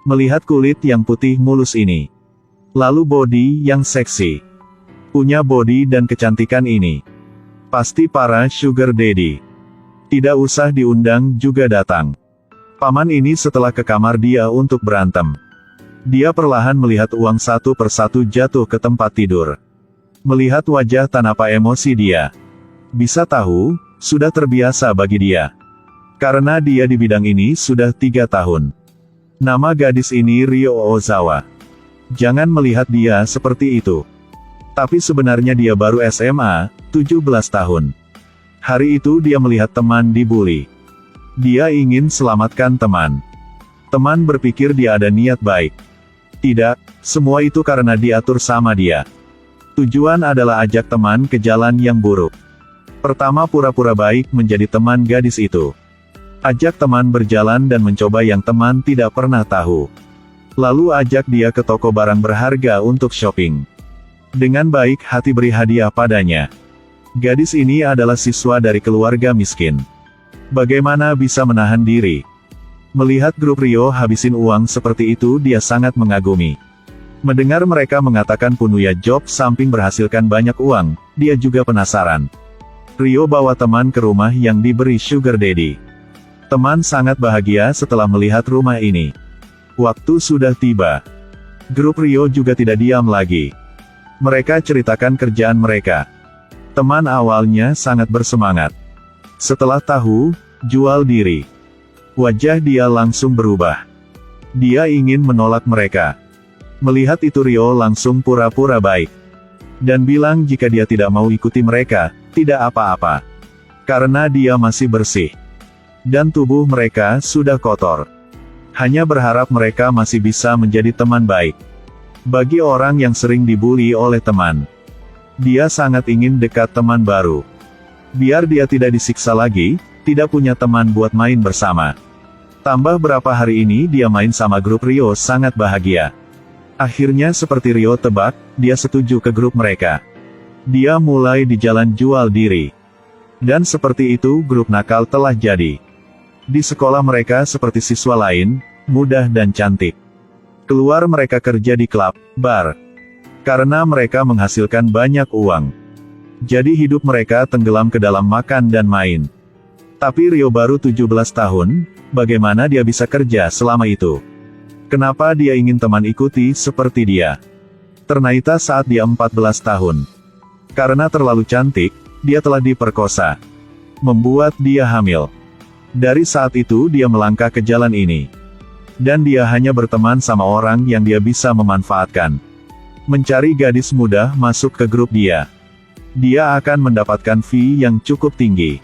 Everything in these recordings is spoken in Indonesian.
Melihat kulit yang putih mulus ini. Lalu body yang seksi. Punya body dan kecantikan ini. Pasti para sugar daddy. Tidak usah diundang juga datang. Paman ini setelah ke kamar dia untuk berantem. Dia perlahan melihat uang satu persatu jatuh ke tempat tidur. Melihat wajah tanpa emosi dia. Bisa tahu, sudah terbiasa bagi dia. Karena dia di bidang ini sudah 3 tahun. Nama gadis ini Ryo Ozawa. Jangan melihat dia seperti itu. Tapi sebenarnya dia baru SMA, 17 tahun. Hari itu dia melihat teman dibully. Dia ingin selamatkan teman. Teman berpikir dia ada niat baik. Tidak, semua itu karena diatur sama dia. Tujuan adalah ajak teman ke jalan yang buruk. Pertama pura-pura baik menjadi teman gadis itu. Ajak teman berjalan dan mencoba yang teman tidak pernah tahu. Lalu ajak dia ke toko barang berharga untuk shopping. Dengan baik hati beri hadiah padanya. Gadis ini adalah siswa dari keluarga miskin. Bagaimana bisa menahan diri? Melihat grup Ryo habisin uang seperti itu dia sangat mengagumi. Mendengar mereka mengatakan punya job samping berhasilkan banyak uang, dia juga penasaran. Ryo bawa teman ke rumah yang diberi sugar daddy. Teman sangat bahagia setelah melihat rumah ini. Waktu sudah tiba. Grup Ryo juga tidak diam lagi. Mereka ceritakan kerjaan mereka. Teman awalnya sangat bersemangat. Setelah tahu, jual diri. Wajah dia langsung berubah. Dia ingin menolak mereka. Melihat itu Ryo langsung pura-pura baik. Dan bilang jika dia tidak mau ikuti mereka, tidak apa-apa. Karena dia masih bersih. Dan tubuh mereka sudah kotor. Hanya berharap mereka masih bisa menjadi teman baik. Bagi orang yang sering dibully oleh teman. Dia sangat ingin dekat teman baru. Biar dia tidak disiksa lagi, tidak punya teman buat main bersama. Tambah berapa hari ini dia main sama grup Ryo sangat bahagia. Akhirnya seperti Ryo tebak, dia setuju ke grup mereka. Dia mulai di jalan jual diri. Dan seperti itu grup nakal telah jadi. Di sekolah mereka seperti siswa lain, mudah dan cantik. Keluar mereka kerja di klub, bar. Karena mereka menghasilkan banyak uang. Jadi hidup mereka tenggelam ke dalam makan dan main. Tapi Ryo baru 17 tahun, bagaimana dia bisa kerja selama itu? Kenapa dia ingin teman ikuti seperti dia? Ternyata saat dia 14 tahun. Karena terlalu cantik, dia telah diperkosa. Membuat dia hamil. Dari saat itu dia melangkah ke jalan ini. Dan dia hanya berteman sama orang yang dia bisa memanfaatkan. Mencari gadis muda masuk ke grup dia. Dia akan mendapatkan fee yang cukup tinggi.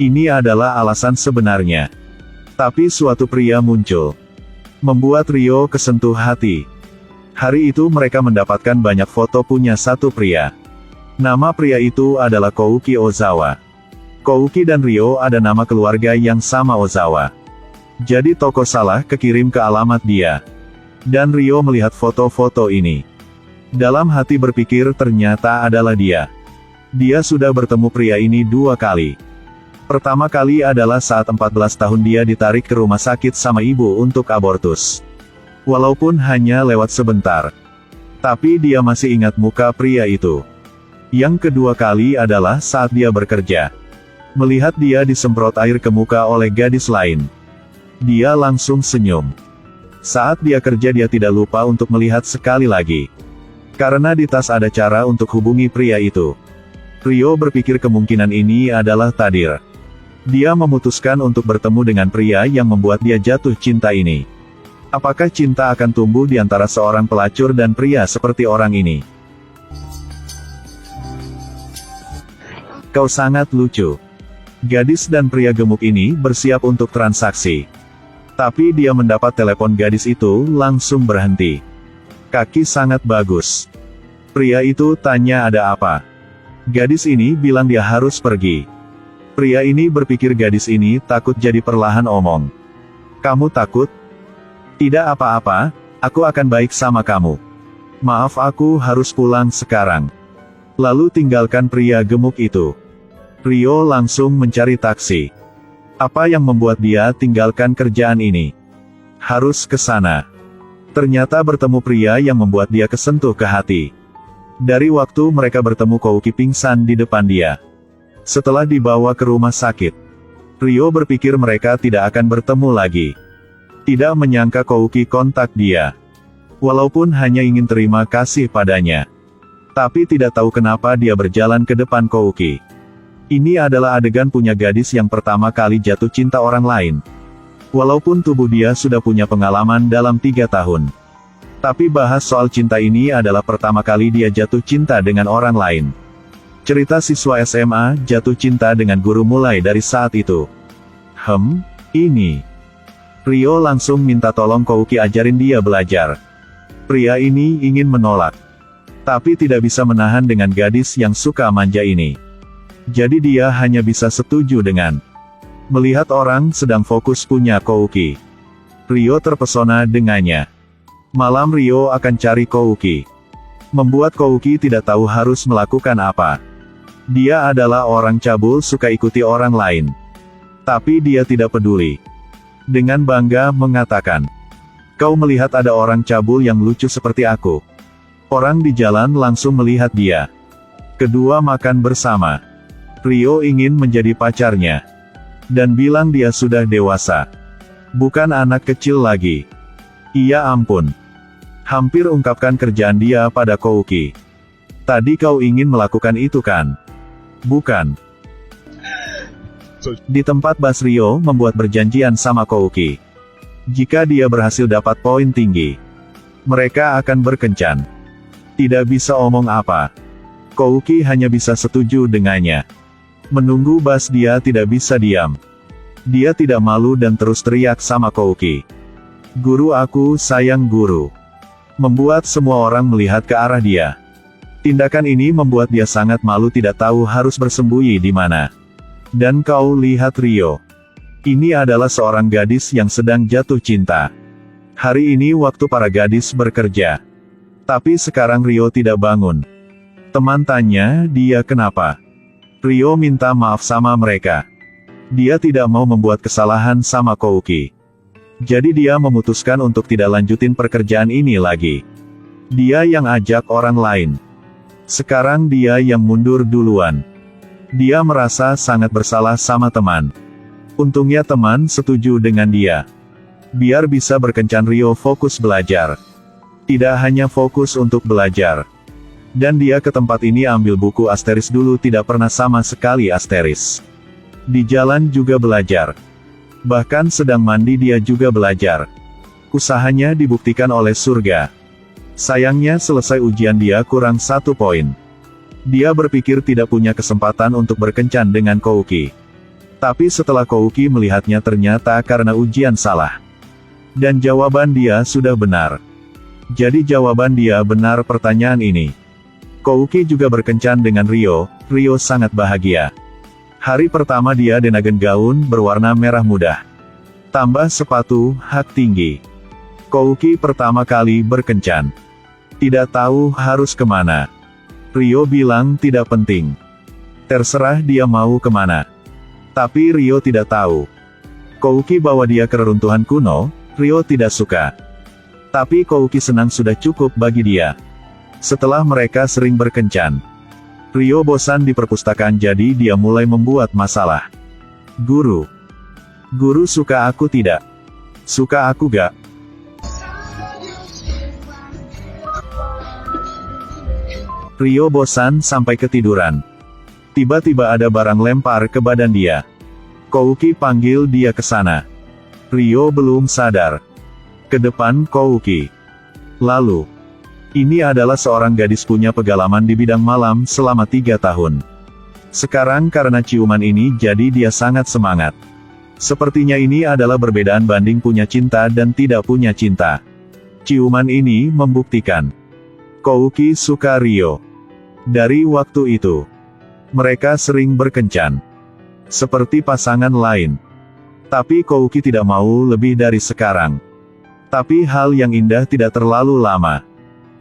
Ini adalah alasan sebenarnya. Tapi suatu pria muncul. Membuat Ryo kesentuh hati. Hari itu mereka mendapatkan banyak foto punya satu pria. Nama pria itu adalah Kouki Ozawa. Kouki dan Ryo ada nama keluarga yang sama Ozawa. Jadi toko salah kekirim ke alamat dia. Dan Ryo melihat foto-foto ini. Dalam hati berpikir ternyata adalah dia. Dia sudah bertemu pria ini 2 kali. Pertama kali adalah saat 14 tahun dia ditarik ke rumah sakit sama ibu untuk abortus. Walaupun hanya lewat sebentar. Tapi dia masih ingat muka pria itu. Yang kedua kali adalah saat dia bekerja. Melihat dia disemprot air ke muka oleh gadis lain. Dia langsung senyum. Saat dia kerja dia tidak lupa untuk melihat sekali lagi. Karena di tas ada cara untuk hubungi pria itu. Ryo berpikir kemungkinan ini adalah takdir. Dia memutuskan untuk bertemu dengan pria yang membuat dia jatuh cinta ini. Apakah cinta akan tumbuh di antara seorang pelacur dan pria seperti orang ini? Kau sangat lucu. Gadis dan pria gemuk ini bersiap untuk transaksi. Tapi dia mendapat telepon gadis itu langsung berhenti. Kaki sangat bagus. Pria itu tanya ada apa. Gadis ini bilang dia harus pergi. Pria ini berpikir gadis ini takut jadi perlahan omong. Kamu takut? Tidak apa-apa, aku akan baik sama kamu. Maaf aku harus pulang sekarang. Lalu tinggalkan pria gemuk itu. Ryo langsung mencari taksi. Apa yang membuat dia tinggalkan kerjaan ini? Harus ke sana. Ternyata bertemu pria yang membuat dia kesentuh ke hati. Dari waktu mereka bertemu Kouki pingsan di depan dia. Setelah dibawa ke rumah sakit, Ryo berpikir mereka tidak akan bertemu lagi. Tidak menyangka Kouki kontak dia. Walaupun hanya ingin terima kasih padanya. Tapi tidak tahu kenapa dia berjalan ke depan Kouki. Ini adalah adegan punya gadis yang pertama kali jatuh cinta orang lain. Walaupun tubuh dia sudah punya pengalaman dalam 3 tahun. Tapi bahas soal cinta ini adalah pertama kali dia jatuh cinta dengan orang lain. Cerita siswa SMA jatuh cinta dengan guru mulai dari saat itu. Ini. Ryo langsung minta tolong Kouki ajarin dia belajar. Pria ini ingin menolak. Tapi tidak bisa menahan dengan gadis yang suka manja ini. Jadi dia hanya bisa setuju dengan melihat orang sedang fokus punya Kouki. Ryo terpesona dengannya. Malam Ryo akan cari Kouki. Membuat Kouki tidak tahu harus melakukan apa. Dia adalah orang cabul suka ikuti orang lain. Tapi dia tidak peduli. Dengan bangga mengatakan, "Kau melihat ada orang cabul yang lucu seperti aku." Orang di jalan langsung melihat dia. Kedua makan bersama. Ryo ingin menjadi pacarnya. Dan bilang dia sudah dewasa. Bukan anak kecil lagi. Iya ampun. Hampir ungkapkan kerjaan dia pada Kouki. Tadi kau ingin melakukan itu kan? Bukan. Di tempat bas Ryo membuat perjanjian sama Kouki. Jika dia berhasil dapat poin tinggi, mereka akan berkencan. Tidak bisa omong apa. Kouki hanya bisa setuju dengannya. Menunggu bas dia tidak bisa diam. Dia tidak malu dan terus teriak sama Kouki. "Guru aku sayang guru." Membuat semua orang melihat ke arah dia. Tindakan ini membuat dia sangat malu tidak tahu harus bersembunyi di mana. Dan kau lihat Ryo. Ini adalah seorang gadis yang sedang jatuh cinta. Hari ini waktu para gadis bekerja. Tapi sekarang Ryo tidak bangun. Teman tanya dia kenapa. Ryo minta maaf sama mereka. Dia tidak mau membuat kesalahan sama Kouki. Jadi dia memutuskan untuk tidak lanjutin pekerjaan ini lagi. Dia yang ajak orang lain. Sekarang dia yang mundur duluan. Dia merasa sangat bersalah sama teman. Untungnya teman setuju dengan dia. Biar bisa berkencan Ryo fokus belajar. Tidak hanya fokus untuk belajar. Dan dia ke tempat ini ambil buku asteris dulu tidak pernah sama sekali asteris. Di jalan juga belajar. Bahkan sedang mandi dia juga belajar. Usahanya dibuktikan oleh surga. Sayangnya selesai ujian dia kurang 1 poin. Dia berpikir tidak punya kesempatan untuk berkencan dengan Kouki. Tapi setelah Kouki melihatnya ternyata karena ujian salah. Dan jawaban dia sudah benar. Jadi jawaban dia benar pertanyaan ini. Kouki juga berkencan dengan Ryo. Ryo sangat bahagia. Hari pertama dia denagen gaun berwarna merah muda. Tambah sepatu hak tinggi. Kouki pertama kali berkencan. Tidak tahu harus kemana. Ryo bilang tidak penting. Terserah dia mau kemana. Tapi Ryo tidak tahu. Kouki bawa dia ke reruntuhan kuno. Ryo tidak suka. Tapi Kouki senang sudah cukup bagi dia. Setelah mereka sering berkencan, Ryo bosan di perpustakaan jadi dia mulai membuat masalah. Guru suka aku tidak? Suka aku gak? Ryo bosan sampai ketiduran. Tiba-tiba ada barang lempar ke badan dia. Kouki panggil dia ke sana. Ryo belum sadar. Ke depan Kouki. Lalu, ini adalah seorang gadis punya pengalaman di bidang malam selama 3 tahun. Sekarang karena ciuman ini jadi dia sangat semangat. Sepertinya ini adalah perbedaan banding punya cinta dan tidak punya cinta. Ciuman ini membuktikan Kouki suka Ryo. Dari waktu itu, mereka sering berkencan. Seperti pasangan lain. Tapi Kouki tidak mau lebih dari sekarang. Tapi hal yang indah tidak terlalu lama.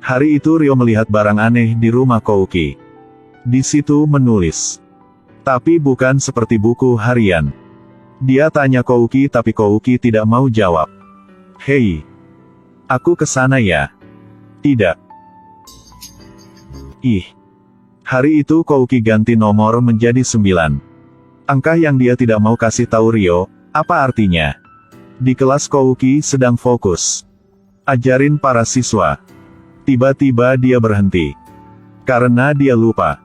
Hari itu Ryo melihat barang aneh di rumah Kouki. Di situ menulis. Tapi bukan seperti buku harian. Dia tanya Kouki tapi Kouki tidak mau jawab. Hei. Aku ke sana ya. Tidak. Ih. Hari itu Kouki ganti nomor menjadi 9. Angka yang dia tidak mau kasih tahu Ryo, apa artinya? Di kelas Kouki sedang fokus ajarin para siswa. Tiba-tiba dia berhenti. Karena dia lupa.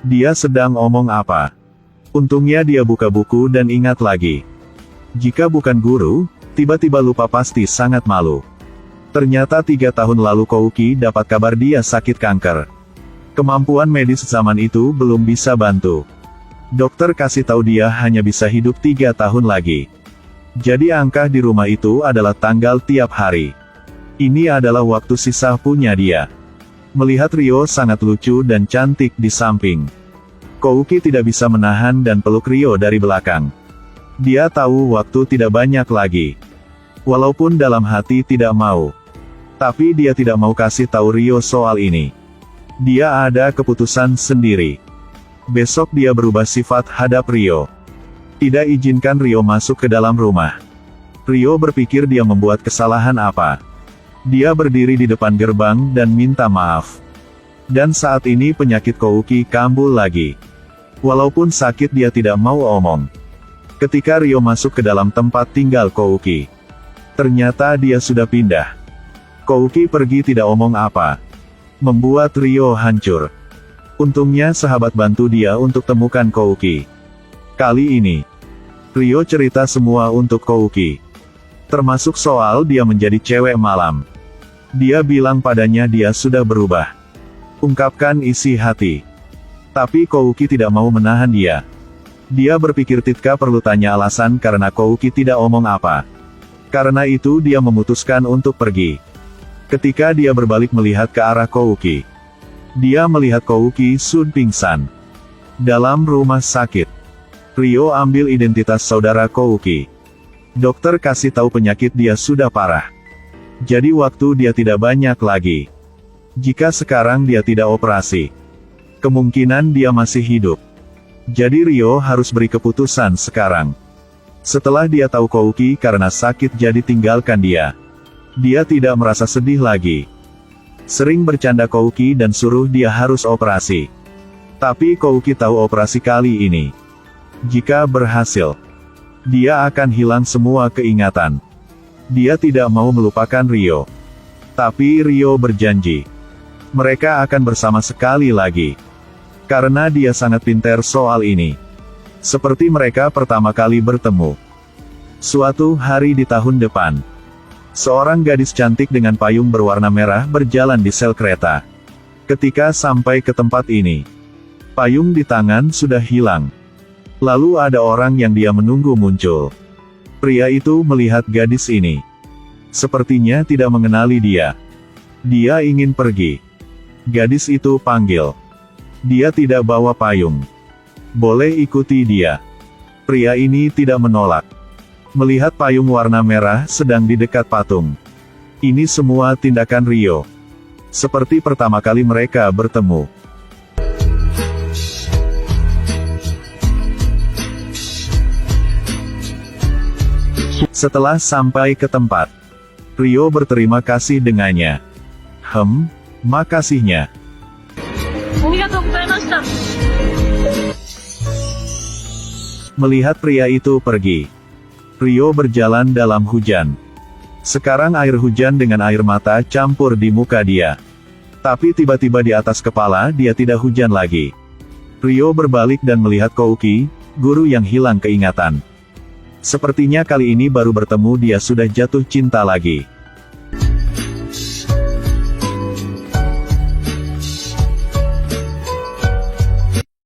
Dia sedang omong apa. Untungnya dia buka buku dan ingat lagi. Jika bukan guru, tiba-tiba lupa pasti sangat malu. Ternyata 3 tahun lalu Kouki dapat kabar dia sakit kanker. Kemampuan medis zaman itu belum bisa bantu. Dokter kasih tahu dia hanya bisa hidup 3 tahun lagi. Jadi angka di rumah itu adalah tanggal tiap hari. Ini adalah waktu sisa punya dia. Melihat Ryo sangat lucu dan cantik di samping. Kouki tidak bisa menahan dan peluk Ryo dari belakang. Dia tahu waktu tidak banyak lagi. Walaupun dalam hati tidak mau. Tapi dia tidak mau kasih tahu Ryo soal ini. Dia ada keputusan sendiri. Besok dia berubah sifat hadap Ryo. Tidak izinkan Ryo masuk ke dalam rumah. Ryo berpikir dia membuat kesalahan apa. Dia berdiri di depan gerbang dan minta maaf. Dan saat ini penyakit Kouki kambuh lagi. Walaupun sakit dia tidak mau omong. Ketika Ryo masuk ke dalam tempat tinggal Kouki, ternyata dia sudah pindah. Kouki pergi tidak omong apa. Membuat Ryo hancur. Untungnya sahabat bantu dia untuk temukan Kouki. Kali ini, Ryo cerita semua untuk Kouki. Termasuk soal dia menjadi cewek malam. Dia bilang padanya dia sudah berubah. Ungkapkan isi hati. Tapi Kouki tidak mau menahan dia. Dia berpikir Titka perlu tanya alasan karena Kouki tidak omong apa. Karena itu dia memutuskan untuk pergi. Ketika dia berbalik melihat ke arah Kouki, dia melihat Kouki sudah pingsan. Dalam rumah sakit, Ryo ambil identitas saudara Kouki. Dokter kasih tahu penyakit dia sudah parah. Jadi waktu dia tidak banyak lagi. Jika sekarang dia tidak operasi, kemungkinan dia masih hidup. Jadi Ryo harus beri keputusan sekarang. Setelah dia tahu Kouki karena sakit jadi tinggalkan dia. Dia tidak merasa sedih lagi. Sering bercanda Kouki dan suruh dia harus operasi. Tapi Kouki tahu operasi kali ini, jika berhasil, dia akan hilang semua keingatan. Dia tidak mau melupakan Ryo. Tapi Ryo berjanji, mereka akan bersama sekali lagi. Karena dia sangat pintar soal ini. Seperti mereka pertama kali bertemu. Suatu hari di tahun depan, seorang gadis cantik dengan payung berwarna merah berjalan di sel kereta. Ketika sampai ke tempat ini, payung di tangan sudah hilang. Lalu ada orang yang dia menunggu muncul. Pria itu melihat gadis ini. Sepertinya tidak mengenali dia. Dia ingin pergi. Gadis itu panggil. Dia tidak bawa payung. Boleh ikuti dia. Pria ini tidak menolak. Melihat payung warna merah sedang di dekat patung. Ini semua tindakan Ryo. Seperti pertama kali mereka bertemu. Setelah sampai ke tempat, Ryo berterima kasih dengannya. Makasihnya. Melihat pria itu pergi, Ryo berjalan dalam hujan. Sekarang air hujan dengan air mata campur di muka dia. Tapi tiba-tiba di atas kepala dia tidak hujan lagi. Ryo berbalik dan melihat Kouki, guru yang hilang keingatan. Sepertinya kali ini baru bertemu dia sudah jatuh cinta lagi.